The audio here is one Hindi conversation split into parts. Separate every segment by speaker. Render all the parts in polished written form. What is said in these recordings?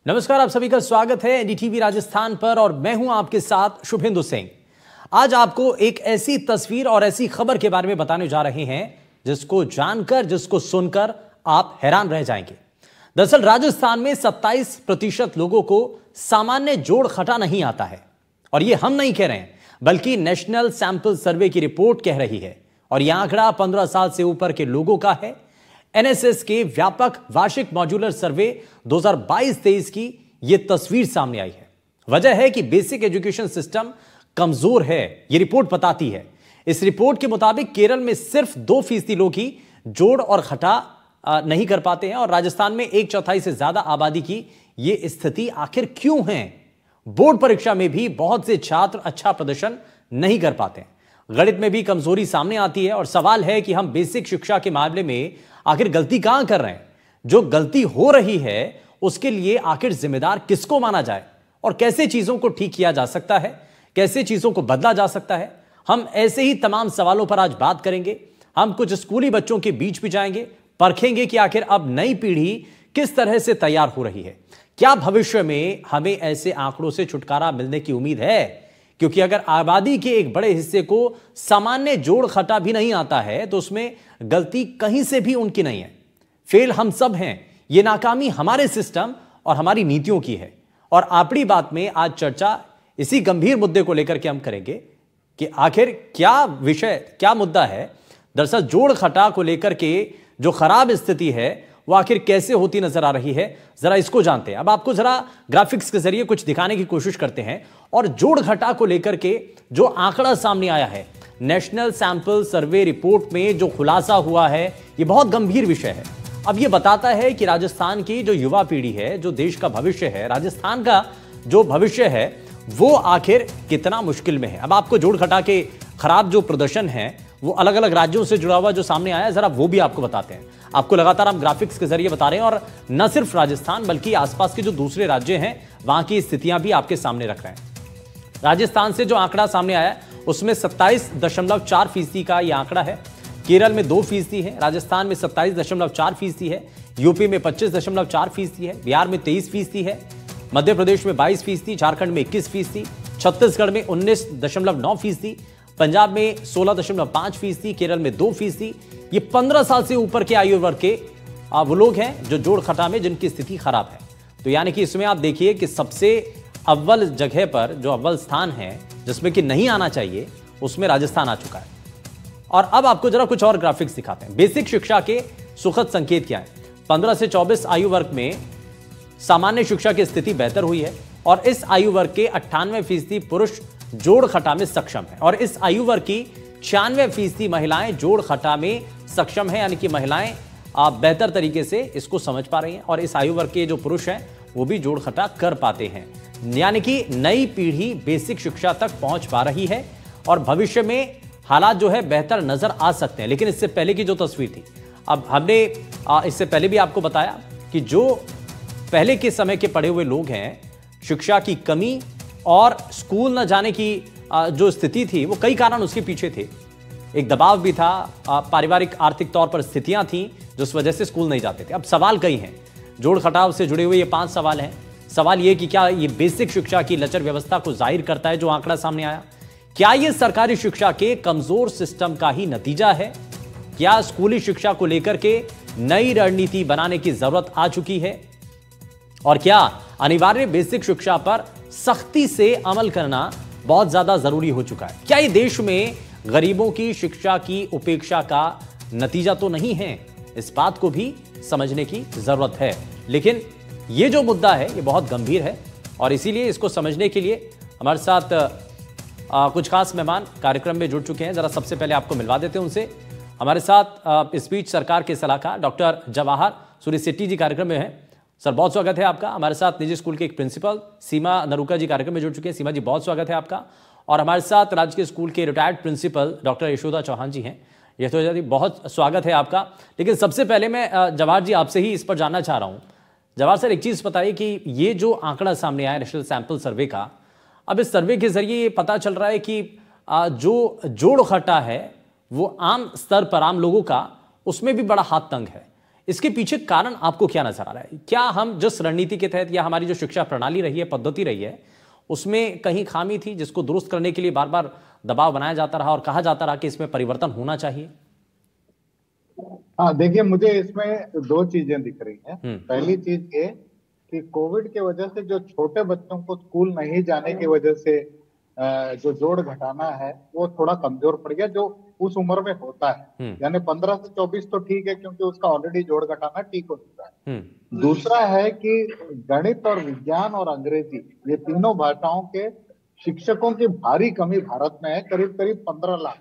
Speaker 1: नमस्कार, आप सभी का स्वागत है एनडीटीवी राजस्थान पर और मैं हूं आपके साथ शुभेंदु सिंह। आज आपको एक ऐसी तस्वीर और ऐसी खबर के बारे में बताने जा रहे हैं जिसको जानकर, जिसको सुनकर आप हैरान रह जाएंगे। दरअसल राजस्थान में 27% लोगों को सामान्य जोड़ घटा नहीं आता है और यह हम नहीं कह रहे हैं बल्कि नेशनल सैंपल सर्वे की रिपोर्ट कह रही है और यह आंकड़ा 15 साल से ऊपर के लोगों का है। एनएसएस के व्यापक वार्षिक मॉड्यूलर सर्वे 2022-23 की यह तस्वीर सामने आई है। वजह है कि बेसिक एजुकेशन सिस्टम कमजोर है, यह रिपोर्ट बताती है। इस रिपोर्ट के मुताबिक केरल में सिर्फ 2% लोग ही जोड़ और घटा नहीं कर पाते हैं और राजस्थान में 1/4 से ज्यादा आबादी की यह स्थिति आखिर क्यों है। बोर्ड परीक्षा में भी बहुत से छात्र अच्छा प्रदर्शन नहीं कर पाते हैं, गणित में भी कमजोरी सामने आती है और सवाल है कि हम बेसिक शिक्षा के मामले में आखिर गलती कहां कर रहे हैं। जो गलती हो रही है उसके लिए आखिर जिम्मेदार किसको माना जाए और कैसे चीजों को ठीक किया जा सकता है, कैसे चीजों को बदला जा सकता है। हम ऐसे ही तमाम सवालों पर आज बात करेंगे। हम कुछ स्कूली बच्चों के बीच भी जाएंगे, परखेंगे कि आखिर अब नई पीढ़ी किस तरह से तैयार हो रही है। क्या भविष्य में हमें ऐसे आंकड़ों से छुटकारा मिलने की उम्मीद है? क्योंकि अगर आबादी के एक बड़े हिस्से को सामान्य जोड़ घटा भी नहीं आता है तो उसमें गलती कहीं से भी उनकी नहीं है। फेल हम सब हैं। यह नाकामी हमारे सिस्टम और हमारी नीतियों की है। और आपड़ी बात में आज चर्चा इसी गंभीर मुद्दे को लेकर के हम करेंगे कि आखिर क्या विषय, क्या मुद्दा है। दरअसल जोड़ घटा को लेकर के जो खराब स्थिति है वो आखिर कैसे होती नजर आ रही है, जरा इसको जानते हैं। अब आपको जरा ग्राफिक्स के जरिए कुछ दिखाने की कोशिश करते हैं और जोड़ घटा को लेकर के जो आंकड़ा सामने आया है, नेशनल सैंपल सर्वे रिपोर्ट में जो खुलासा हुआ है, यह बहुत गंभीर विषय है। अब यह बताता है कि राजस्थान की जो युवा पीढ़ी है, जो देश का भविष्य है, राजस्थान का जो भविष्य है, वो आखिर कितना मुश्किल में है। अब आपको जोड़ घटा के खराब जो प्रदर्शन है वो अलग अलग राज्यों से जुड़ा हुआ जो सामने आया है, जरा वो भी आपको बताते हैं। आपको लगातार हम ग्राफिक्स के जरिए बता रहे हैं और न सिर्फ राजस्थान बल्कि आसपास के जो दूसरे राज्य हैं वहां की स्थितियां भी आपके सामने रख रहे हैं। राजस्थान से जो आंकड़ा सामने आया उसमें 27.4% का यह आंकड़ा है। केरल में 2% है, राजस्थान में 27.4% है, यूपी में 25.4% है, बिहार में 23% है, मध्य प्रदेश में 22%, झारखंड में 21%, छत्तीसगढ़ में 19.9%, पंजाब में 16.5%, केरल में 2%। ये 15 साल से ऊपर के आयु वर्ग के वो लोग हैं जो जोड़ घटा में जिनकी स्थिति खराब है। तो यानी कि इसमें आप देखिए कि सबसे अव्वल जगह पर जो अव्वल स्थान है जिसमें कि नहीं आना चाहिए उसमें राजस्थान आ चुका है। और अब आपको जरा कुछ और ग्राफिक्स दिखाते हैं। बेसिक शिक्षा के सुखद संकेत क्या है। 15 से 24 आयु वर्ग में सामान्य शिक्षा की स्थिति बेहतर हुई है और इस आयु वर्ग के 98% पुरुष जोड़ घटा में सक्षम है और इस आयु वर्ग की 96% महिलाएं जोड़ घटा में सक्षम है, यानी कि महिलाएं बेहतर तरीके से इसको समझ पा रही हैं और इस आयु वर्ग के जो पुरुष हैं वो भी जोड़ घटा कर पाते हैं। यानी कि नई पीढ़ी बेसिक शिक्षा तक पहुंच पा रही है और भविष्य में हालात जो है बेहतर नजर आ सकते हैं। लेकिन इससे पहले की जो तस्वीर थी, अब हमने इससे पहले भी आपको बताया कि जो पहले के समय के पढ़े हुए लोग हैं, शिक्षा की कमी और स्कूल न जाने की जो स्थिति थी वो कई कारण उसके पीछे थे। एक दबाव भी था, पारिवारिक आर्थिक तौर पर स्थितियां थीं जिस वजह से स्कूल नहीं जाते थे। अब सवाल कई हैं, जोड़ घटाव से जुड़े हुए ये 5 सवाल हैं। सवाल ये कि क्या ये बेसिक शिक्षा की लचर व्यवस्था को जाहिर करता है जो आंकड़ा सामने आया? क्या ये सरकारी शिक्षा के कमजोर सिस्टम का ही नतीजा है? क्या स्कूली शिक्षा को लेकर के नई रणनीति बनाने की जरूरत आ चुकी है? और क्या अनिवार्य बेसिक शिक्षा पर सख्ती से अमल करना बहुत ज्यादा जरूरी हो चुका है? क्या ये देश में गरीबों की शिक्षा की उपेक्षा का नतीजा तो नहीं है? इस बात को भी समझने की जरूरत है। लेकिन ये जो मुद्दा है ये बहुत गंभीर है और इसीलिए इसको समझने के लिए हमारे साथ कुछ खास मेहमान कार्यक्रम में जुड़ चुके हैं। जरा सबसे पहले आपको मिलवा देते हैं उनसे। हमारे साथ इस बीच सरकार के सलाहकार डॉक्टर जवाहर सूर्य शेट्टी जी कार्यक्रम में हैं। सर, बहुत स्वागत है आपका। हमारे साथ निजी स्कूल के एक प्रिंसिपल सीमा नरूका जी कार्यक्रम में जुड़ चुके हैं। सीमा जी, बहुत स्वागत है आपका। और हमारे साथ राजकीय स्कूल के retired principal doctor Yashoda Chauhan ji हैं। यशोदा जी, बहुत स्वागत है आपका। लेकिन सबसे पहले मैं जवाहर जी आपसे ही इस पर जानना चाह रहा हूँ। जवाहर सर, एक चीज़ बताइए कि ये जो आंकड़ा सामने आया नेशनल सैंपल सर्वे का, अब इस सर्वे के जरिए ये पता चल रहा है कि जो जोड़ घटा है वो आम स्तर पर आम लोगों का उसमें भी बड़ा हाथ तंग है। इसके पीछे कारण आपको क्या नजर आ रहा है? क्या हम जिस रणनीति के तहत या हमारी जो शिक्षा प्रणाली रही है, पद्धति रही है, उसमें कहीं खामी थी जिसको दुरुस्त करने के लिए बार बार दबाव बनाया जाता रहा और कहा जाता रहा कि इसमें परिवर्तन होना चाहिए?
Speaker 2: हाँ, देखिए, मुझे इसमें दो चीजें दिख रही हैं।
Speaker 1: हम्म।
Speaker 2: पहली चीज ये कि कोविड के वजह से जो छोटे बच्चों को स्कूल नहीं जाने की वजह से जो जोड़ घटाना है वो थोड़ा कमजोर पड़ गया, जो उस उम्र में होता है। यानी 15 से 24 तो ठीक है, क्योंकि उसका ऑलरेडी जोड़ घटाना ठीक हो चुका है। दूसरा है कि गणित और विज्ञान और अंग्रेजी, ये तीनों भाषाओं के शिक्षकों की भारी कमी भारत में है, करीब करीब 15 लाख।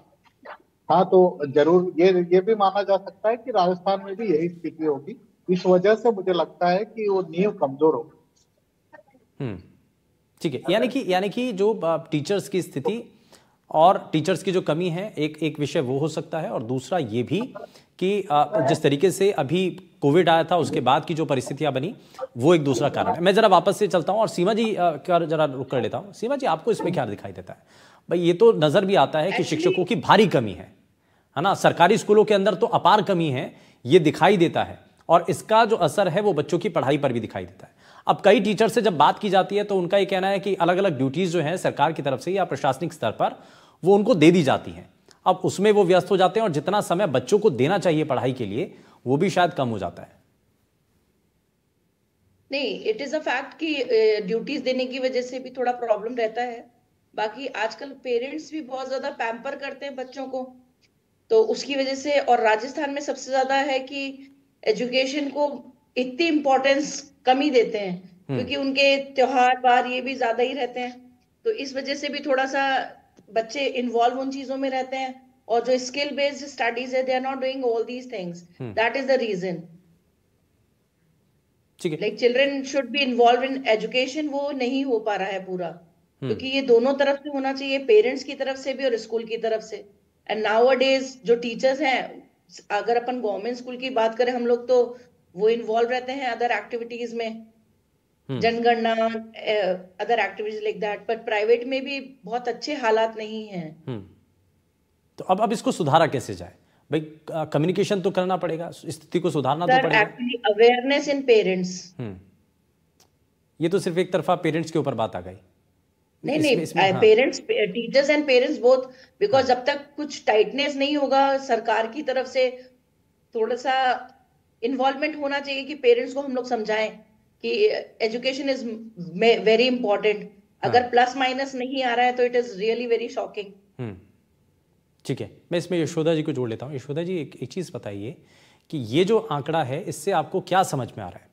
Speaker 2: हाँ, तो जरूर ये भी माना जा सकता है कि राजस्थान में भी यही स्थिति होगी। इस वजह से मुझे लगता है कि वो नींव कमजोर होगी।
Speaker 1: ठीक है, यानी कि जो टीचर्स की स्थिति और टीचर्स की जो कमी है, एक विषय वो हो सकता है, और दूसरा ये भी कि जिस तरीके से अभी कोविड आया था उसके बाद की जो परिस्थितियां बनी वो एक दूसरा कारण है। मैं जरा वापस से चलता हूं और सीमा जी का जरा रुक कर लेता हूं। सीमा जी, आपको इसमें क्या दिखाई देता है? भाई, ये तो नजर भी आता है कि शिक्षकों की भारी कमी है ना? सरकारी स्कूलों के अंदर तो अपार कमी है, ये दिखाई देता है, और इसका जो असर है वो बच्चों की पढ़ाई पर भी दिखाई देता है। अब कई टीचर से जब बात की जाती है तो उनका ये कहना है कि अलग अलग ड्यूटीज जो हैं सरकार की तरफ से या प्रशासनिक स्तर पर वो उनको दे दी जाती हैं, अब उसमें वो व्यस्त हो जाते हैं और जितना समय बच्चों को देना चाहिए पढ़ाई के लिए वो भी शायद कम हो जाता है।
Speaker 3: नहीं, इट इज अ फैक्ट कि ड्यूटीज देने की वजह से भी थोड़ा प्रॉब्लम रहता है। बाकी आजकल पेरेंट्स भी बहुत ज्यादा पैम्पर करते हैं बच्चों को, तो उसकी वजह से, और राजस्थान में सबसे ज्यादा है कि एजुकेशन को इतनी इम्पोर्टेंस कम ही देते हैं, क्योंकि उनके त्योहार बार ये भी ज्यादा ही रहते हैं। तो इस वजह से भी थोड़ा सा बच्चे इन्वॉल्व उन चीजों में रहते हैं, और जो स्किल बेस्ड स्टडीज है, they are not doing all these things. That is the reason. Like children should be involve in education, वो नहीं हो पा रहा है पूरा, क्योंकि ये दोनों तरफ से होना चाहिए, पेरेंट्स की तरफ से भी और स्कूल की तरफ से। एंड नाउअडेज जो टीचर्स हैं, अगर अपन गवर्नमेंट स्कूल की बात करें हम लोग, तो वो इन्वॉल्व रहते हैं अदर एक्टिविटीज में, जनगणना, अदर एक्टिविटीज लाइक दैट, पर प्राइवेट में भी बहुत अच्छे हालात नहीं हैं।
Speaker 1: तो अब इसको सुधारा कैसे जाए भाई? कम्युनिकेशन तो करना पड़ेगा, स्थिति को सुधारना तो पड़ेगा।
Speaker 3: Actually awareness in parents.
Speaker 1: ये तो सिर्फ एक तरफा पेरेंट्स के ऊपर बात आ गई।
Speaker 3: नहीं, parents, teachers and parents both, because जब तक कुछ टाइटनेस नहीं होगा सरकार की तरफ से, थोड़ा सा इन्वॉल्वमेंट होना चाहिए कि पेरेंट्स को हम लोग समझाएं कि एजुकेशन इज वेरी इंपॉर्टेंट। अगर प्लस माइनस नहीं आ रहा है तो it is really very shocking.
Speaker 1: ठीक है, मैं इसमें यशोदा जी को जोड़ लेता हूँ। यशोदा जी, एक चीज बताइए कि ये जो आंकड़ा है इससे आपको क्या समझ में आ रहा है?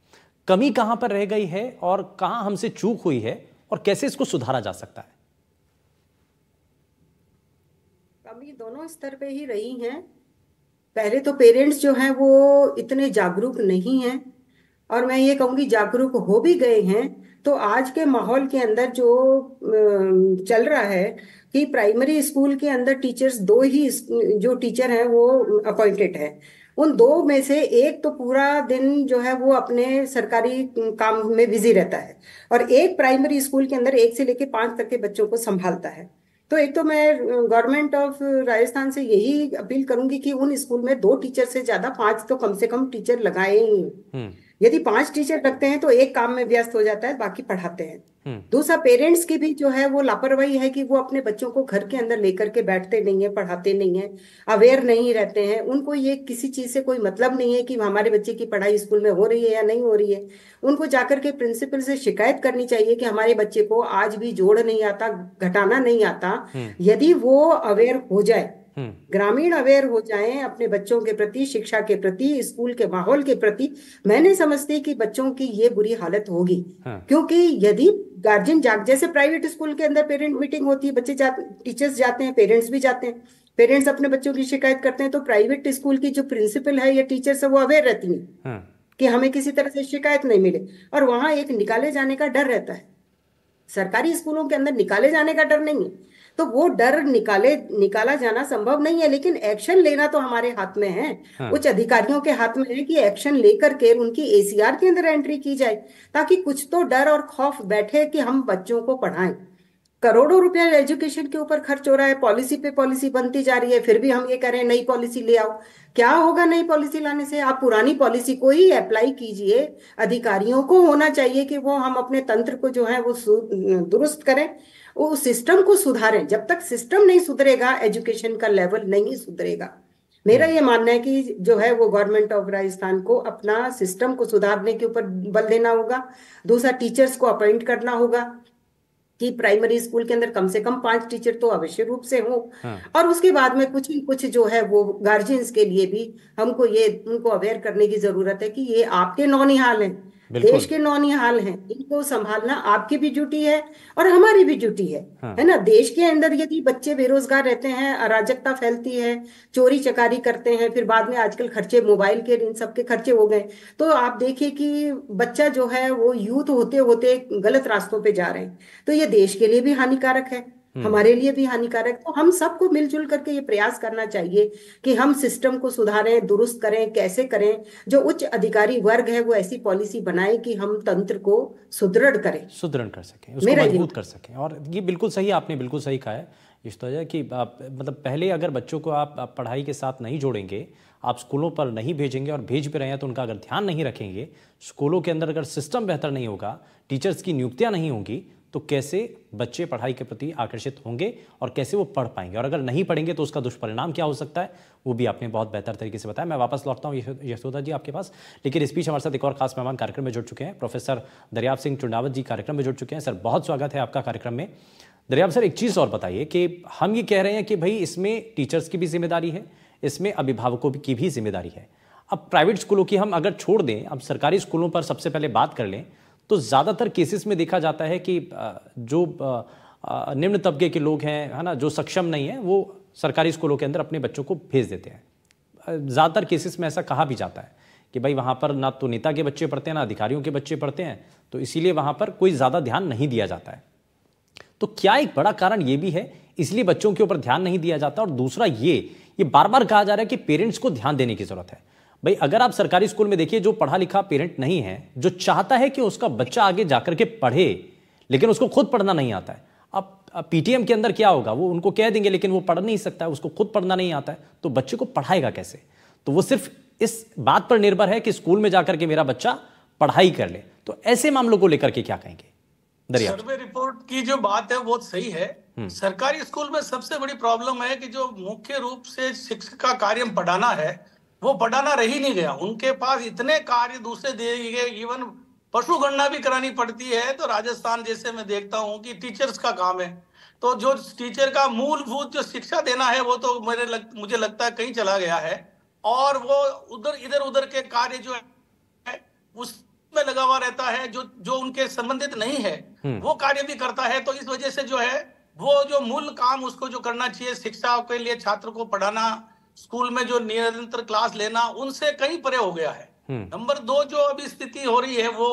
Speaker 1: कमी कहां पर रह गई है और कहां हमसे चूक हुई है और कैसे इसको सुधारा जा सकता है?
Speaker 4: कमी दोनों स्तर पे ही रही है। पहले तो पेरेंट्स जो हैं वो इतने जागरूक नहीं हैं, और मैं ये कहूँगी जागरूक हो भी गए हैं तो आज के माहौल के अंदर जो चल रहा है कि प्राइमरी स्कूल के अंदर टीचर्स दो ही जो टीचर हैं वो अपॉइंटेड है। उन दो में से एक तो पूरा दिन जो है वो अपने सरकारी काम में बिजी रहता है, और एक प्राइमरी स्कूल के अंदर 1 से लेकर 5 तक के बच्चों को संभालता है। तो एक तो मैं गवर्नमेंट ऑफ राजस्थान से यही अपील करूंगी कि उन स्कूल में 2 टीचर से ज्यादा 5 तो कम से कम टीचर लगाए ही। यदि 5 टीचर रखते हैं तो एक काम में व्यस्त हो जाता है, बाकी पढ़ाते हैं। दूसरा, पेरेंट्स की भी जो है वो लापरवाही है कि वो अपने बच्चों को घर के अंदर लेकर के बैठते नहीं है, पढ़ाते नहीं है, अवेयर नहीं रहते हैं। उनको ये किसी चीज से कोई मतलब नहीं है कि हमारे बच्चे की पढ़ाई स्कूल में हो रही है या नहीं हो रही है। उनको जाकर के प्रिंसिपल से शिकायत करनी चाहिए कि हमारे बच्चे को आज भी जोड़ नहीं आता, घटाना नहीं आता। यदि वो अवेयर हो जाए, ग्रामीण अवेयर हो जाएं अपने बच्चों के प्रति, शिक्षा के प्रति, स्कूल के माहौल के प्रति, मैं नहीं समझती कि बच्चों की ये बुरी हालत होगी। क्योंकि यदि गार्जियन जैसे प्राइवेट स्कूल के अंदर पेरेंट मीटिंग होती है, बच्चे टीचर्स जाते हैं, पेरेंट्स भी जाते हैं, पेरेंट्स अपने बच्चों की शिकायत करते हैं, तो प्राइवेट स्कूल की जो प्रिंसिपल है या टीचर्स है वो अवेयर रहती है कि हमें किसी तरह से शिकायत नहीं मिले, और वहां एक निकाले जाने का डर रहता है। सरकारी स्कूलों के अंदर निकाले जाने का डर नहीं है, तो वो डर निकाला जाना संभव नहीं है, लेकिन एक्शन लेना तो हमारे हाथ में है। उच्च अधिकारियों के हाथ में है कि एक्शन लेकर के उनकी एसीआर के अंदर एंट्री की जाए, ताकि कुछ तो डर और खौफ बैठे कि हम बच्चों को पढ़ाएं। करोड़ों रुपया एजुकेशन के ऊपर खर्च हो रहा है, पॉलिसी पे पॉलिसी बनती जा रही है, फिर भी हम ये कह रहे हैं नई पॉलिसी ले आओ। क्या होगा नई पॉलिसी लाने से? आप पुरानी पॉलिसी को ही अप्लाई कीजिए। अधिकारियों को होना चाहिए कि वो हम अपने तंत्र को जो है वो दुरुस्त करें, वो सिस्टम को सुधारें। जब तक सिस्टम नहीं सुधरेगा, एजुकेशन का लेवल नहीं सुधरेगा। मेरा ये मानना है कि जो है वो गवर्नमेंट ऑफ राजस्थान को अपना सिस्टम को सुधारने के ऊपर बल देना होगा। दूसरा, टीचर्स को अपॉइंट करना होगा कि प्राइमरी स्कूल के अंदर कम से कम 5 टीचर तो अवश्य रूप से हो। और उसके बाद में कुछ जो है वो गार्जियंस के लिए भी हमको ये उनको अवेयर करने की जरूरत है कि ये आपके नौनिहाल हैं, देश के नौनिहाल हैं, इनको संभालना आपकी भी ड्यूटी है और हमारी भी ड्यूटी है ना। देश के अंदर यदि बच्चे बेरोजगार रहते हैं, अराजकता फैलती है, चोरी चकारी करते हैं, फिर बाद में आजकल खर्चे मोबाइल के इन सब के खर्चे हो गए, तो आप देखिए कि बच्चा जो है वो यूथ होते होते गलत रास्तों पे जा रहे हैं। तो ये देश के लिए भी हानिकारक है, हमारे लिए भी हानिकारक। तो हम सबको मिलजुल करके ये प्रयास करना चाहिए कि हम सिस्टम को सुधारें, दुरुस्त करें। कैसे करें? जो उच्च अधिकारी वर्ग है वो ऐसी पॉलिसी बनाए कि हम तंत्र को सुदृढ़ कर सकें, उसको
Speaker 1: मजबूत कर सकें। और ये बिल्कुल सही, आपने बिल्कुल सही कहा है इस तरह कि मतलब पहले अगर बच्चों को आप पढ़ाई के साथ नहीं जोड़ेंगे, आप स्कूलों पर नहीं भेजेंगे, और भेज भी रहे हैं तो उनका अगर ध्यान नहीं रखेंगे, स्कूलों के अंदर अगर सिस्टम बेहतर नहीं होगा, टीचर्स की नियुक्तियां नहीं होंगी, तो कैसे बच्चे पढ़ाई के प्रति आकर्षित होंगे और कैसे वो पढ़ पाएंगे? और अगर नहीं पढ़ेंगे तो उसका दुष्परिणाम क्या हो सकता है, वो भी आपने बहुत बेहतर तरीके से बताया। मैं वापस लौटता हूँ यशोदा जी आपके पास, लेकिन इस बीच हमारे साथ एक और खास मेहमान कार्यक्रम में जुड़ चुके हैं। प्रोफेसर दरियाब सिंह चुंडावत जी कार्यक्रम में जुड़ चुके हैं। सर, बहुत स्वागत है आपका कार्यक्रम में। दरियाब सर, एक चीज़ और बताइए कि हम ये कह रहे हैं कि भाई इसमें टीचर्स की भी जिम्मेदारी है, इसमें अभिभावकों की भी जिम्मेदारी है। अब प्राइवेट स्कूलों की हम अगर छोड़ दें, अब सरकारी स्कूलों पर सबसे पहले बात कर लें, तो ज़्यादातर केसेस में देखा जाता है कि जो निम्न तबके के लोग हैं, है ना, जो सक्षम नहीं है, वो सरकारी स्कूलों के अंदर अपने बच्चों को भेज देते हैं। ज़्यादातर केसेस में ऐसा कहा भी जाता है कि भाई वहाँ पर ना तो नेता के बच्चे पढ़ते हैं, ना अधिकारियों के बच्चे पढ़ते हैं, तो इसीलिए वहाँ पर कोई ज़्यादा ध्यान नहीं दिया जाता है। तो क्या एक बड़ा कारण ये भी है, इसलिए बच्चों के ऊपर ध्यान नहीं दिया जाता? और दूसरा ये बार बार कहा जा रहा है कि पेरेंट्स को ध्यान देने की जरूरत है। भाई अगर आप सरकारी स्कूल में देखिए, जो पढ़ा लिखा पेरेंट नहीं है, जो चाहता है कि उसका बच्चा आगे जाकर के पढ़े, लेकिन उसको खुद पढ़ना नहीं आता है। अब पीटीएम के अंदर क्या होगा, वो उनको कह देंगे, लेकिन वो पढ़ नहीं सकता है, उसको खुद पढ़ना नहीं आता है, तो बच्चे को पढ़ाएगा कैसे? तो वो सिर्फ इस बात पर निर्भर है कि स्कूल में जाकर के मेरा बच्चा पढ़ाई कर ले। तो ऐसे मामलों को लेकर के क्या कहेंगे?
Speaker 5: सर्वे रिपोर्ट की जो बात है वो सही है। सरकारी स्कूल में सबसे बड़ी प्रॉब्लम है कि जो मुख्य रूप से शिक्षक का कार्य पढ़ाना है, वो पढ़ाना रह ही नहीं गया। उनके पास इतने कार्य दूसरे दे गए, इवन पशु गणना भी करानी पड़ती है। तो राजस्थान जैसे मैं देखता हूँ कि टीचर्स का काम है, तो जो टीचर का मूलभूत जो शिक्षा देना है वो तो मुझे लगता है कहीं चला गया है, और वो इधर उधर के कार्य जो है उसमें लगा हुआ रहता है, जो उनके संबंधित नहीं है वो कार्य भी करता है। तो इस वजह से जो है वो जो मूल काम उसको जो करना चाहिए, शिक्षा के लिए छात्र को पढ़ाना, स्कूल में जो निरंतर क्लास लेना, उनसे कहीं परे हो गया है। नंबर 2, जो अभी स्थिति हो रही है वो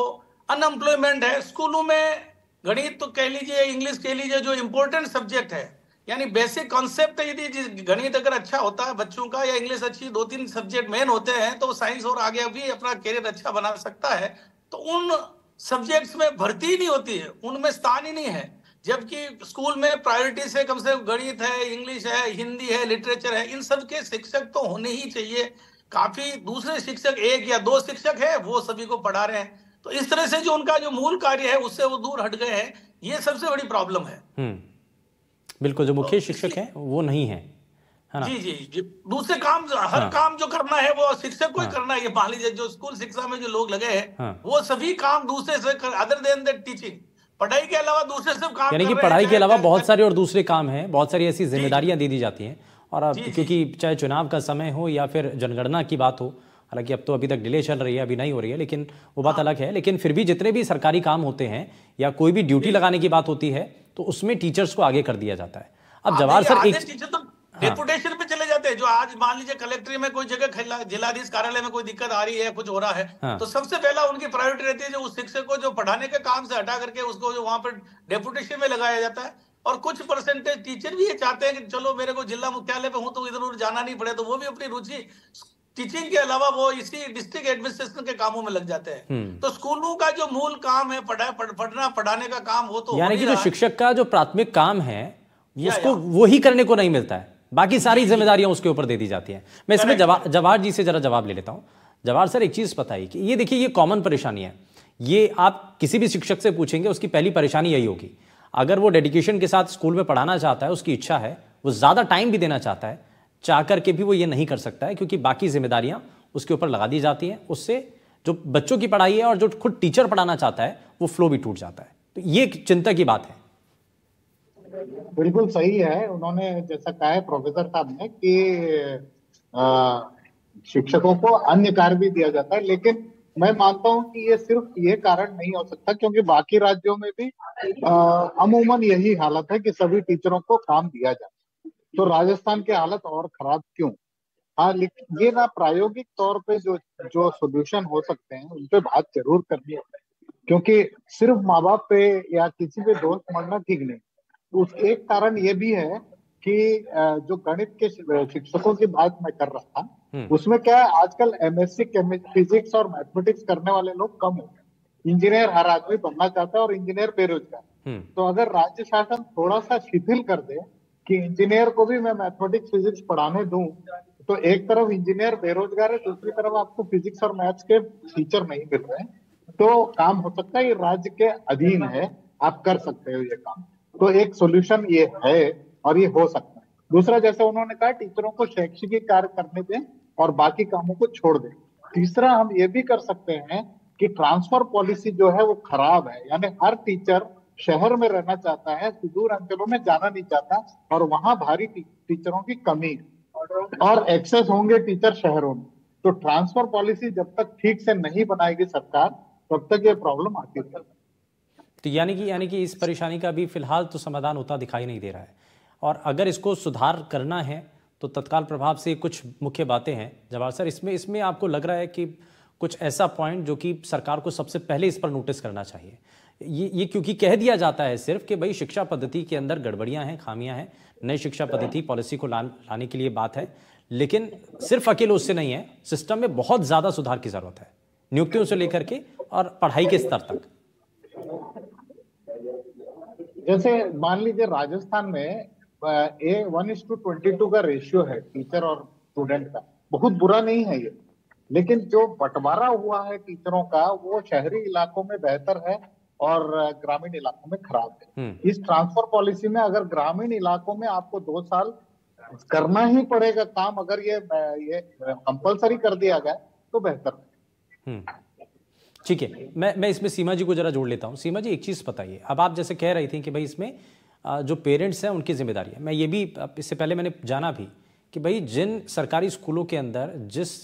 Speaker 5: अनएम्प्लॉयमेंट है। स्कूलों में गणित तो कह लीजिए, इंग्लिश कह लीजिए, जो इंपॉर्टेंट सब्जेक्ट है, यानी बेसिक कॉन्सेप्ट है, यदि गणित अगर अच्छा होता है बच्चों का, या इंग्लिश अच्छी, 2-3 सब्जेक्ट मेन होते हैं, तो साइंस और आगे भी अपना करियर अच्छा बना सकता है। तो उन सब्जेक्ट्स में भर्ती ही नहीं होती है, उनमें स्थान ही नहीं है। जबकि स्कूल में प्रायोरिटी से कम से कम गणित है, इंग्लिश है, हिंदी है, लिटरेचर है, इन सब के शिक्षक तो होने ही चाहिए। काफी दूसरे शिक्षक 1 या 2 शिक्षक है, वो सभी को पढ़ा रहे हैं। तो इस तरह से जो उनका जो मूल कार्य है उससे वो दूर हट गए हैं। ये सबसे बड़ी प्रॉब्लम है।
Speaker 1: बिल्कुल, जो मुख्य शिक्षक है वो नहीं है, है ना?
Speaker 5: जी। दूसरे काम, हर काम जो करना है वो शिक्षक को ही करना है। मान लीजिए जो स्कूल शिक्षा में जो लोग लगे हैं वो सभी काम दूसरे से, अदर देन द टीचिंग, पढ़ाई के अलावा दूसरे सब काम,
Speaker 1: यानी कि पढ़ाई के अलावा बहुत सारे और दूसरे काम हैं, बहुत सारी ऐसी जिम्मेदारियां दे दी जाती हैं। और अब क्योंकि चाहे चुनाव का समय हो या फिर जनगणना की बात हो, हालांकि अब तो अभी तक डिले चल रही है, अभी नहीं हो रही है, लेकिन वो बात अलग है। लेकिन फिर भी जितने भी सरकारी काम होते हैं या कोई भी ड्यूटी लगाने की बात होती है, तो उसमें टीचर्स को आगे कर दिया जाता है। अब जवाहर सर, एक
Speaker 5: टीचर तो डेपुटेशन पे चले जाते हैं। जो आज मान लीजिए कलेक्ट्री में कोई जगह, जिलाधीश कार्यालय में कोई दिक्कत आ रही है, कुछ हो रहा है, तो सबसे पहला उनकी प्रायोरिटी रहती है जो उस शिक्षक को जो पढ़ाने के काम से हटा करके उसको जो वहां पर डेपुटेशन में लगाया जाता है। और कुछ परसेंटेज टीचर भी ये चाहते हैं कि चलो मेरे को जिला मुख्यालय पे हूं तो इधर उधर जाना नहीं पड़े, तो वो भी अपनी रुचि टीचिंग के अलावा वो इसी डिस्ट्रिक्ट एडमिनिस्ट्रेशन के कामों में लग जाते हैं। तो स्कूलों का जो मूल काम है पढ़ना पढ़ाने का काम, वो तो
Speaker 1: यानी कि जो शिक्षक का जो प्राथमिक काम है उसको वो ही करने को नहीं मिलता है, बाकी सारी जिम्मेदारियां उसके ऊपर दे दी जाती हैं। मैं इसमें जवाहर जी से जरा जवाब ले लेता हूं। जवाहर सर, एक चीज बताइए कि ये देखिए, ये कॉमन परेशानी है, ये आप किसी भी शिक्षक से पूछेंगे उसकी पहली परेशानी यही होगी। अगर वो डेडिकेशन के साथ स्कूल में पढ़ाना चाहता है, उसकी इच्छा है, वो ज्यादा टाइम भी देना चाहता है, चाह करके भी वो ये नहीं कर सकता है, क्योंकि बाकी जिम्मेदारियां उसके ऊपर लगा दी जाती हैं। उससे जो बच्चों की पढ़ाई है और जो खुद टीचर पढ़ाना चाहता है वो फ्लो भी टूट जाता है। तो ये एक चिंता की बात है।
Speaker 2: बिल्कुल सही है, उन्होंने जैसा कहा है प्रोफेसर साहब ने कि शिक्षकों को अन्य कार्य भी दिया जाता है, लेकिन मैं मानता हूं कि ये सिर्फ ये कारण नहीं हो सकता, क्योंकि बाकी राज्यों में भी अमूमन यही हालत है कि सभी टीचरों को काम दिया जाए। तो राजस्थान की हालत और खराब क्यों? हाँ, लेकिन ये ना प्रायोगिक तौर पे जो सोल्यूशन हो सकते हैं उन पे बात जरूर करनी है, क्योंकि सिर्फ माँ बाप पे या किसी पे दोष मढ़ना ठीक नहीं। उस एक कारण ये भी है कि जो गणित के शिक्षकों की बात मैं कर रहा था, उसमें क्या है, आजकल एमएससी फिजिक्स और मैथमेटिक्स करने वाले लोग कम हो गए। इंजीनियर हर आदमी बनना चाहता है और इंजीनियर बेरोजगार। तो अगर राज्य शासन थोड़ा सा शिथिल कर दे कि इंजीनियर को भी मैं मैथमेटिक्स फिजिक्स पढ़ाने दूं, तो एक तरफ इंजीनियर बेरोजगार है, दूसरी तरफ आपको फिजिक्स और मैथ्स के टीचर नहीं मिल रहे हैं, तो काम हो सकता है। ये राज्य के अधीन है, आप कर सकते हो ये काम। तो एक सोल्यूशन ये है और ये हो सकता है। दूसरा, जैसे उन्होंने कहा, टीचरों को शैक्षिक कार्य करने दें और बाकी कामों को छोड़ दें। तीसरा, हम ये भी कर सकते हैं कि ट्रांसफर पॉलिसी जो है वो खराब है, यानी हर टीचर शहर में रहना चाहता है, सुदूर अंचलों में जाना नहीं चाहता, और वहां भारी टीचरों की कमी है और एक्सेस होंगे टीचर शहरों में। तो ट्रांसफर पॉलिसी जब तक ठीक से नहीं बनाएगी सरकार, तब तक ये प्रॉब्लम आती रहेगी।
Speaker 1: तो यानी कि इस परेशानी का भी फिलहाल तो समाधान होता दिखाई नहीं दे रहा है, और अगर इसको सुधार करना है तो तत्काल प्रभाव से कुछ मुख्य बातें हैं। जवाहर सर, इसमें आपको लग रहा है कि कुछ ऐसा पॉइंट जो कि सरकार को सबसे पहले इस पर नोटिस करना चाहिए? ये क्योंकि कह दिया जाता है सिर्फ कि भाई शिक्षा पद्धति के अंदर गड़बड़ियां हैं, खामियां हैं, नई शिक्षा पद्धति पॉलिसी को लाने के लिए बात है, लेकिन सिर्फ अकेले उससे नहीं है, सिस्टम में बहुत ज्यादा सुधार की जरूरत है, नियुक्तियों से लेकर के और पढ़ाई के स्तर तक।
Speaker 2: जैसे मान लीजिए राजस्थान में 1:22 का रेशियो है टीचर और स्टूडेंट का, बहुत बुरा नहीं है ये, लेकिन जो बंटवारा हुआ है टीचरों का वो शहरी इलाकों में बेहतर है और ग्रामीण इलाकों में खराब है। इस ट्रांसफर पॉलिसी में अगर ग्रामीण इलाकों में आपको 2 साल करना ही पड़ेगा काम, अगर ये कंपलसरी कर दिया गया तो बेहतर है।
Speaker 1: ठीक है, मैं इसमें सीमा जी को जरा जोड़ लेता हूं। सीमा जी, एक चीज बताइए, अब आप जैसे कह रही थी कि भाई इसमें जो पेरेंट्स हैं उनकी जिम्मेदारी है, मैं ये भी इससे पहले मैंने जाना भी कि भाई जिन सरकारी स्कूलों के अंदर जिस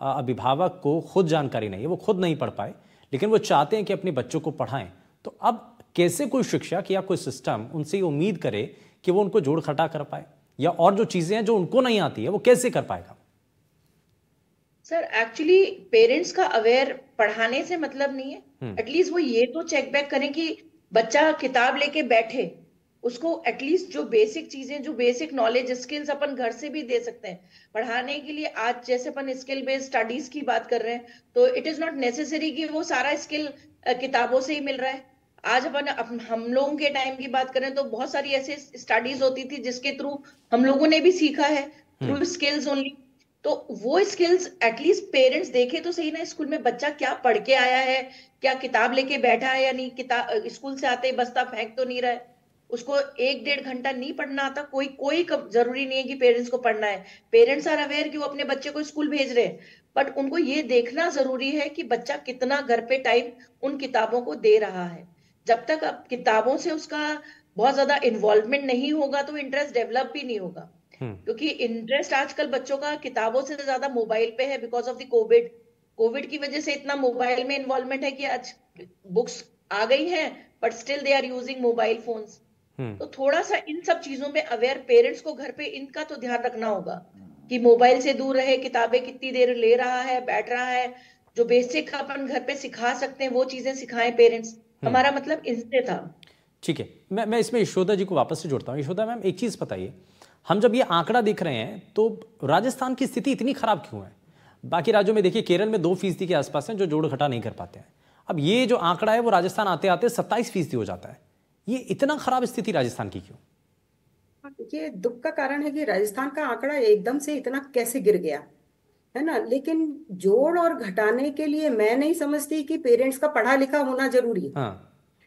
Speaker 1: अभिभावक को खुद जानकारी नहीं है, वो खुद नहीं पढ़ पाए, लेकिन वो चाहते हैं कि अपने बच्चों को पढ़ाएं, तो अब कैसे कोई शिक्षक या कोई सिस्टम उनसे उम्मीद करे कि वो उनको जोड़ खटा कर पाए, या और जो चीजें हैं जो उनको नहीं आती है वो कैसे कर पाएगा?
Speaker 3: सर, एक्चुअली पेरेंट्स का अवेयर पढ़ाने से मतलब नहीं है, एटलीस्ट वो ये तो चेक बैक करें कि बच्चा किताब लेके बैठे, उसको एटलीस्ट जो बेसिक चीजें, जो बेसिक नॉलेज स्किल्स अपन घर से भी दे सकते हैं पढ़ाने के लिए। आज जैसे अपन स्किल बेस्ड स्टडीज की बात कर रहे हैं, तो इट इज नॉट नेसेसरी कि वो सारा स्किल किताबों से ही मिल रहा है। आज अपन हम लोगों के टाइम की बात करें तो बहुत सारी ऐसी स्टडीज होती थी जिसके थ्रू हम लोगों ने भी सीखा है, थ्रू स्किल्स ओनली। तो वो स्किल्स एटलीस्ट पेरेंट्स देखे तो सही ना, स्कूल में बच्चा क्या पढ़ के आया है, क्या किताब लेके बैठा है या नहीं, किताब स्कूल से आते ही बस्ता फेंक तो नहीं रहा है, उसको 1-1.5 घंटा नहीं पढ़ना आता। कोई जरूरी नहीं है कि पेरेंट्स को पढ़ना है, पेरेंट्स आर अवेयर कि वो अपने बच्चे को स्कूल भेज रहे हैं, बट उनको ये देखना जरूरी है कि बच्चा कितना घर पे टाइम उन किताबों को दे रहा है। जब तक अब किताबों से उसका बहुत ज्यादा इन्वॉल्वमेंट नहीं होगा तो इंटरेस्ट डेवलप भी नहीं होगा, क्योंकि इंटरेस्ट आजकल बच्चों का किताबों से ज्यादा मोबाइल पे है, बिकॉज ऑफ द कोविड की वजह से इतना मोबाइल में इन्वॉल्वमेंट है कि आज बुक्स आ गई हैं but still they are using mobile phones. तो थोड़ा सा इन सब चीजों में अवेयर पेरेंट्स को घर पे इनका तो ध्यान रखना होगा कि मोबाइल से दूर रहे, किताबें कितनी देर ले रहा है, बैठ रहा है, जो बेसिक अपन घर पे सिखा सकते हैं वो चीजें सिखाएं पेरेंट्स। हमारा मतलब इनसे था।
Speaker 1: ठीक है, मैं इसमें यशोदा जी को वापस से जोड़ता हूँ। यशोदा मैम, एक चीज बताइए, हम जब ये आंकड़ा देख रहे हैं तो राजस्थान की स्थिति इतनी खराब क्यों है? बाकी राज्यों में देखिए, केरल में 2% के आसपास हैं जो जोड़ घटा नहीं कर पाते हैं। अब ये जो आंकड़ा है वो राजस्थान आते आते 27% हो जाता है। ये इतना खराब स्थिति राजस्थान की क्यों?
Speaker 4: ये दुख का कारण है कि राजस्थान का आंकड़ा एकदम से इतना कैसे गिर गया, है ना। लेकिन जोड़ और घटाने के लिए मैं नहीं समझती कि पेरेंट्स का पढ़ा लिखा होना जरूरी है।
Speaker 1: हाँ।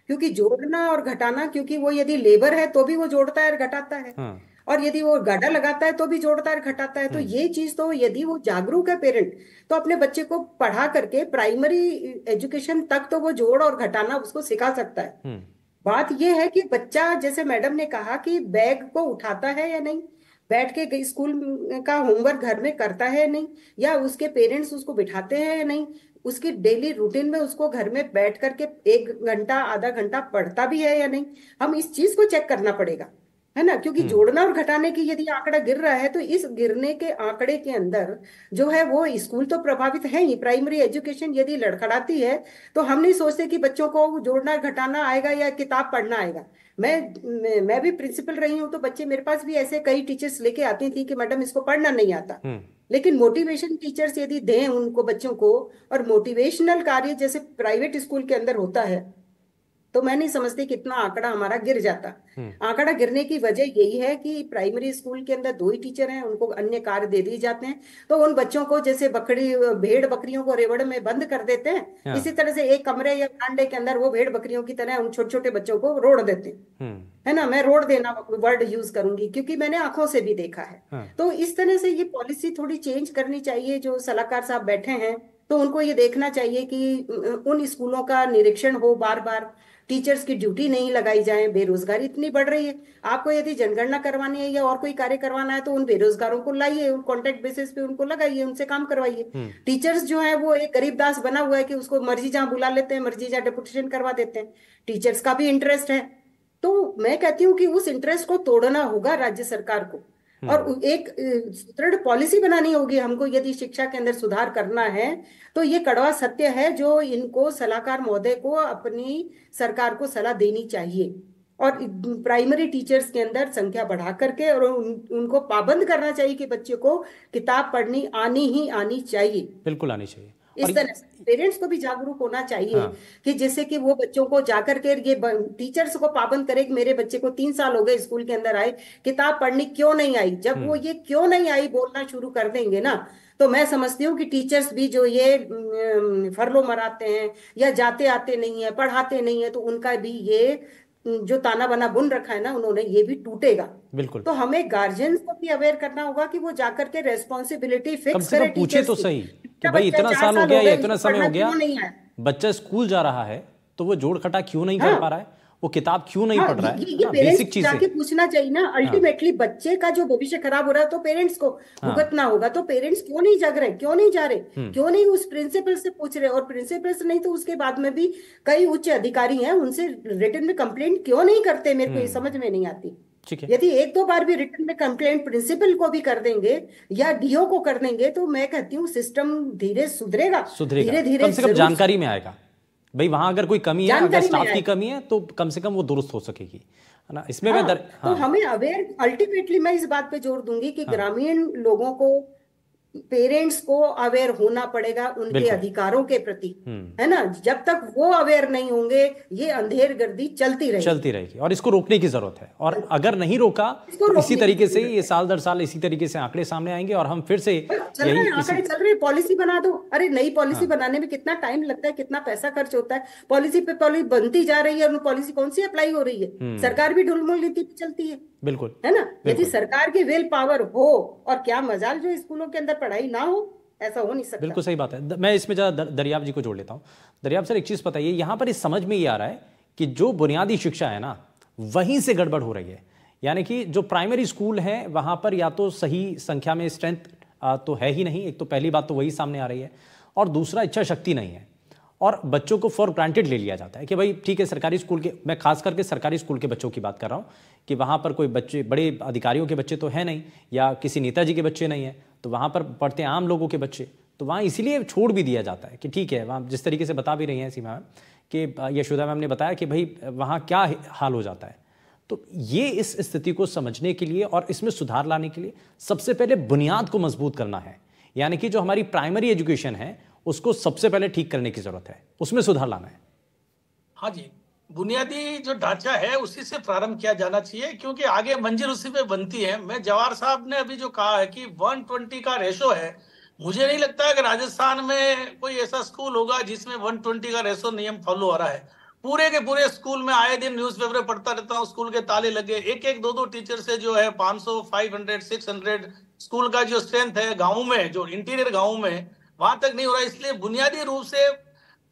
Speaker 4: क्योंकि जोड़ना और घटाना, क्योंकि वो यदि लेबर है तो भी वो जोड़ता है और घटाता है,
Speaker 1: हाँ।
Speaker 4: और यदि वो गाड़ा लगाता है तो भी जोड़ता है और घटाता है। तो ये चीज तो यदि वो जागरूक है पेरेंट, तो अपने बच्चे को पढ़ा करके प्राइमरी एजुकेशन तक तो वो जोड़ और घटाना उसको सिखा सकता है। बात ये है कि बच्चा, जैसे मैडम ने कहा, कि बैग को उठाता है या नहीं, बैठ के स्कूल का होमवर्क घर में करता है या नहीं, या उसके पेरेंट्स उसको बिठाते हैं या नहीं, उसकी डेली रूटीन में उसको घर में बैठ करके 1 घंटा आधा घंटा पढ़ता भी है या नहीं, हम इस चीज को चेक करना पड़ेगा, है ना। क्योंकि जोड़ना और घटाने की यदि आंकड़ा गिर रहा है तो इस गिरने के आंकड़े के अंदर जो है वो स्कूल तो प्रभावित है ही। प्राइमरी एजुकेशन यदि लड़खड़ाती है तो हम नहीं सोचते कि बच्चों को जोड़ना घटाना आएगा या किताब पढ़ना आएगा। मैं भी प्रिंसिपल रही हूँ, तो बच्चे मेरे पास भी ऐसे कई टीचर्स लेके आती थी कि मैडम इसको पढ़ना नहीं आता। लेकिन मोटिवेशन टीचर्स यदि दें उनको बच्चों को, और मोटिवेशनल कार्य जैसे प्राइवेट स्कूल के अंदर होता है, तो मैं नहीं समझती कितना आंकड़ा हमारा गिर जाता। आंकड़ा गिरने की वजह यही है कि प्राइमरी स्कूल के अंदर 2 ही टीचर हैं, उनको अन्य कार्य दे दिए जाते हैं। तो उन बच्चों को जैसे भेड़ बकरियों को रेवड़ में बंद कर देते हैं, इसी तरह से एक कमरे या बरामदे के अंदर वो भेड़ बकरियों की तरह उन छोटे छोटे बच्चों को रोड देते हैं, है ना। मैं रोड देना वर्ड यूज करूंगी क्योंकि मैंने आंखों से भी देखा है। तो इस तरह से ये पॉलिसी थोड़ी चेंज करनी चाहिए। जो सलाहकार साहब बैठे हैं तो उनको ये देखना चाहिए कि उन स्कूलों का निरीक्षण हो बार बार, टीचर्स की ड्यूटी नहीं लगाई जाए। बेरोजगारी इतनी बढ़ रही है, आपको यदि जनगणना करवानी है या और कोई कार्य करवाना है तो उन बेरोजगारों को लाइए, उन कॉन्ट्रैक्ट बेसिस पे उनको लगाइए, उनसे काम करवाइए। टीचर्स जो है वो एक गरीब दास बना हुआ है कि उसको मर्जी जहां बुला लेते हैं, मर्जी जहां डेपुटेशन करवा देते हैं। टीचर्स का भी इंटरेस्ट है, तो मैं कहती हूँ कि उस इंटरेस्ट को तोड़ना होगा राज्य सरकार को, और एक सुदृढ़ पॉलिसी बनानी होगी हमको। यदि शिक्षा के अंदर सुधार करना है तो ये कड़वा सत्य है जो इनको सलाहकार महोदय को अपनी सरकार को सलाह देनी चाहिए, और प्राइमरी टीचर्स के अंदर संख्या बढ़ा करके और उनको पाबंद करना चाहिए कि बच्चे को किताब पढ़नी आनी ही आनी चाहिए,
Speaker 1: बिल्कुल आनी चाहिए।
Speaker 4: इस तरह से पेरेंट्स को भी जागरूक होना चाहिए। कि जैसे कि वो बच्चों को जाकर के ये टीचर्स को पाबंद करे कि मेरे बच्चे को 3 साल हो गए स्कूल के अंदर आए, किताब पढ़नी क्यों नहीं आई। जब वो ये क्यों नहीं आई बोलना शुरू कर देंगे ना, तो मैं समझती हूँ कि टीचर्स भी जो ये फरलो मराते हैं या जाते आते नहीं है, पढ़ाते नहीं है, तो उनका भी ये जो ताना बाना बुन रखा है ना उन्होंने, ये भी टूटेगा।
Speaker 1: बिल्कुल।
Speaker 4: तो हमें गार्जियंस को भी अवेयर करना होगा कि वो जाकर के रेस्पॉन्सिबिलिटी फिक्स करे,
Speaker 1: पूछे तो सही कि भाई इतना साल हो गया या इतना समय हो गया, बच्चा स्कूल जा रहा है तो वो जोड़ घटा क्यों नहीं कर पा रहा है, वो किताब क्यों नहीं पढ़ रहा है।
Speaker 4: ये बेसिक चीज जाके पूछना चाहिए ना। अल्टीमेटली बच्चे का जो भविष्य खराब हो रहा है तो पेरेंट्स को भुगतना होगा। तो पेरेंट्स क्यों नहीं जाग रहे, क्यों नहीं जा रहे, क्यों नहीं उस प्रिंसिपल से पूछ रहे, और प्रिंसिपल से नहीं तो उसके बाद में भी कई उच्च अधिकारी हैं, उनसे रिटन में कंप्लेंट क्यों नहीं करते, मेरे को ये समझ में नहीं आती। यदि 1-2 बार भी रिटन में कंप्लेंट प्रिंसिपल को भी कर देंगे या डीओ को कर देंगे तो मैं कहती हूँ सिस्टम धीरे सुधरेगा, धीरे धीरे
Speaker 1: कम से कम जानकारी में आएगा। भाई वहां अगर कोई कमी है, अगर स्टाफ की कमी है तो कम से कम वो दुरुस्त हो सकेगी, है ना। इसमें मैं
Speaker 4: तो हमें अवेयर, अल्टीमेटली मैं इस बात पे जोर दूंगी कि ग्रामीण लोगों को, पेरेंट्स को अवेयर होना पड़ेगा उनके अधिकारों के प्रति, है ना। जब तक वो अवेयर नहीं होंगे ये अंधेर गर्दी चलती रहेगी और
Speaker 1: इसको रोकने की जरूरत है। और अगर नहीं रोका तो इसी तरीके से ये साल दर साल इसी तरीके से आंकड़े सामने आएंगे और हम फिर से
Speaker 4: आंकड़े चल रहे, पॉलिसी बना दो। अरे नई पॉलिसी बनाने में कितना टाइम लगता है, कितना पैसा खर्च होता है, पॉलिसी पे पॉलिसी बनती जा रही है और पॉलिसी कौन सी अप्लाई हो रही है। सरकार भी ढुलमुल नीति पे चलती है,
Speaker 1: बिल्कुल,
Speaker 4: है ना। यदि सरकार की विल पावर हो, और क्या मजाल जो स्कूलों के अंदर पढ़ाई ना हो, ऐसा हो नहीं सकता।
Speaker 1: बिल्कुल सही बात है। मैं इसमें जरा दरियाब जी को जोड़ लेता हूँ। दरियाब सर, एक चीज बताइए, यहाँ पर इस समझ में ये आ रहा है कि जो बुनियादी शिक्षा है ना वहीं से गड़बड़ हो रही है, यानी कि जो प्राइमरी स्कूल है वहां पर या तो सही संख्या में स्ट्रेंथ तो है ही नहीं, एक तो पहली बात तो वही सामने आ रही है, और दूसरा इच्छा शक्ति नहीं है, और बच्चों को फॉर ग्रांटेड ले लिया जाता है कि भाई ठीक है सरकारी स्कूल के, मैं खास करके सरकारी स्कूल के बच्चों की बात कर रहा हूँ, कि वहाँ पर कोई बच्चे बड़े अधिकारियों के बच्चे तो है नहीं या किसी नेताजी के बच्चे नहीं है, तो वहाँ पर पढ़ते आम लोगों के बच्चे, तो वहाँ इसीलिए छोड़ भी दिया जाता है कि ठीक है, वहाँ जिस तरीके से बता भी रही हैं सीमा मैम कि यशोदा मैम ने बताया कि भाई वहाँ क्या हाल हो जाता है। तो ये इस स्थिति को समझने के लिए और इसमें सुधार लाने के लिए सबसे पहले बुनियाद को मजबूत करना है। यानी कि जो हमारी प्राइमरी एजुकेशन है उसको सबसे पहले ठीक करने की जरूरत है, उसमें सुधार लाना है।
Speaker 5: हाँ जी, बुनियादी जो ढांचा है उसी से प्रारंभ किया जाना चाहिए, क्योंकि आगे मंजिल उसी पे बनती है। मैं जवाहर साहब ने अभी जो कहा है कि 120 का रेशो है, मुझे नहीं लगता है कि राजस्थान में कोई ऐसा स्कूल होगा जिसमें 120 का रेशो नियम फॉलो हो रहा है। पूरे के पूरे स्कूल में आए दिन न्यूज़पेपर पढ़ता रहता हूँ, स्कूल के ताले लगे, एक एक दो दो टीचर से जो है 500, 500, 600 स्कूल का जो स्ट्रेंथ है गाँव में, जो इंटीरियर गाँव में, वहां तक नहीं हो रहा। इसलिए बुनियादी रूप से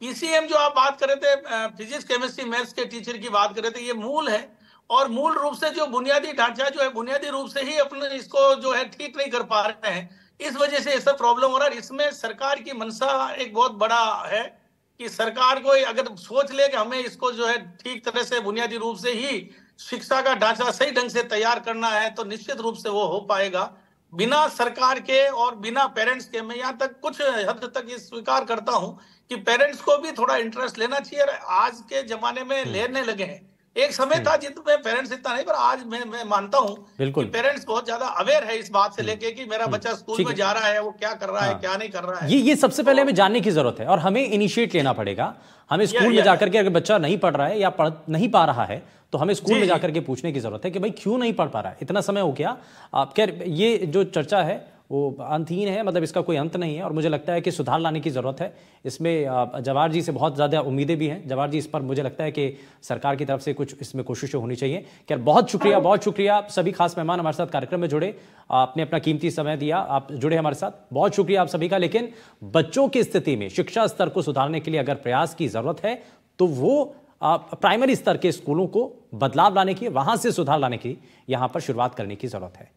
Speaker 5: पीसीएम जो आप बात कर रहे थे, फिजिक्स केमिस्ट्री मैथ्स के टीचर की बात कर रहे थे, ये मूल है। और मूल रूप से जो बुनियादी ढांचा जो है बुनियादी रूप से ही अपने इसको जो है ठीक नहीं कर पा रहे हैं, इस वजह से ये सब प्रॉब्लम हो रहा है। इसमें सरकार की मंशा एक बहुत बड़ा है कि सरकार को अगर सोच ले कि हमें इसको जो है ठीक तरह से बुनियादी रूप से ही शिक्षा का ढांचा सही ढंग से तैयार करना है, तो निश्चित रूप से वो हो पाएगा। बिना सरकार के और बिना पेरेंट्स के, मैं यहाँ तक कुछ हद तक ये स्वीकार करता हूँ कि पेरेंट्स को भी थोड़ा इंटरेस्ट लेना चाहिए। आज के जमाने में लेने लगे हैं, एक समय था जिसमें पेरेंट्स इतना नहीं, पर आज मैं मानता हूँ कि पेरेंट्स बहुत ज्यादा अवेयर है इस बात से लेके कि मेरा बच्चा स्कूल में जा रहा है, वो क्या कर रहा है, क्या नहीं कर रहा है।
Speaker 1: ये सबसे पहले हमें जानने की जरूरत है और हमें इनिशिएट लेना पड़ेगा। हमें स्कूल में जाकर के, अगर बच्चा नहीं पढ़ रहा है या पढ़ नहीं पा रहा है, तो हमें स्कूल में जाकर के पूछने की जरूरत है कि भाई क्यों नहीं पढ़ पा रहा है, इतना समय हो गया। खैर, ये जो चर्चा है वो अंतहीन है, मतलब इसका कोई अंत नहीं है और मुझे लगता है कि सुधार लाने की ज़रूरत है। इसमें जवाहर जी से बहुत ज़्यादा उम्मीदें भी हैं। जवाहर जी, इस पर मुझे लगता है कि सरकार की तरफ से कुछ इसमें कोशिशें होनी चाहिए। खैर, बहुत शुक्रिया सभी खास मेहमान हमारे साथ कार्यक्रम में जुड़े, आपने अपना कीमती समय दिया, आप जुड़े हमारे साथ, बहुत शुक्रिया आप सभी का। लेकिन बच्चों की स्थिति में शिक्षा स्तर को सुधारने के लिए अगर प्रयास की ज़रूरत है तो वो प्राइमरी स्तर के स्कूलों को बदलाव लाने की, वहां से सुधार लाने की यहां पर शुरुआत करने की ज़रूरत है।